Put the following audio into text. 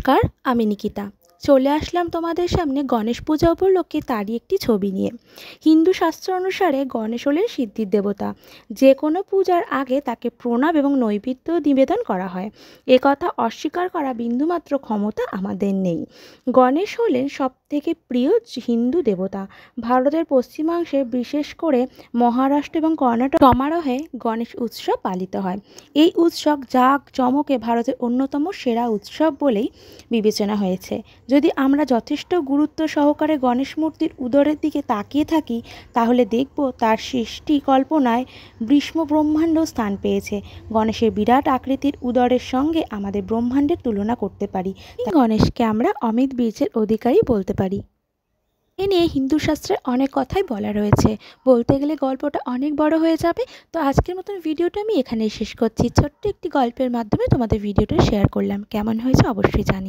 নমস্কার, আমি নিকিতা। চলে আসলাম তোমাদের সামনে গণেশ পূজা উপলক্ষে তারই একটি ছবি নিয়ে। হিন্দু শাস্ত্র অনুসারে গণেশ হলেন সিদ্ধির দেবতা। যে কোনো পূজার আগে তাকে প্রণাম এবং নৈবেদ্য নিবেদন করা হয়। একথা অস্বীকার করা বিন্দুমাত্র ক্ষমতা আমাদের নেই। গণেশ হলেন সবথেকে প্রিয় হিন্দু দেবতা। ভারতের পশ্চিমাংশে বিশেষ করে মহারাষ্ট্র এবং কর্ণাটক সমারোহে গণেশ উৎসব পালিত হয়। এই উৎসব জাঁকজমকে ভারতের অন্যতম সেরা উৎসব বলেই বিবেচনা হয়েছে। যদি আমরা যথেষ্ট গুরুত্ব সহকারে গণেশ মূর্তির উদরের দিকে তাকিয়ে থাকি, তাহলে দেখব তার সৃষ্টি কল্পনায় বিষ্ণ ব্রহ্মাণ্ড স্থান পেয়েছে। গণেশের বিরাট আকৃতির উদরের সঙ্গে আমাদের ব্রহ্মাণ্ডের তুলনা করতে পারি। গণেশকে আমরা অমিত বীর্যের অধিকারী বলতে পারি। এ নিয়ে হিন্দু শাস্ত্রে অনেক কথাই বলা রয়েছে। বলতে গেলে গল্পটা অনেক বড় হয়ে যাবে। তো আজকের মতন ভিডিওটা আমি এখানেই শেষ করছি। ছোট্ট একটি গল্পের মাধ্যমে তোমাদের ভিডিওটা শেয়ার করলাম। কেমন হয়েছে অবশ্যই জানি।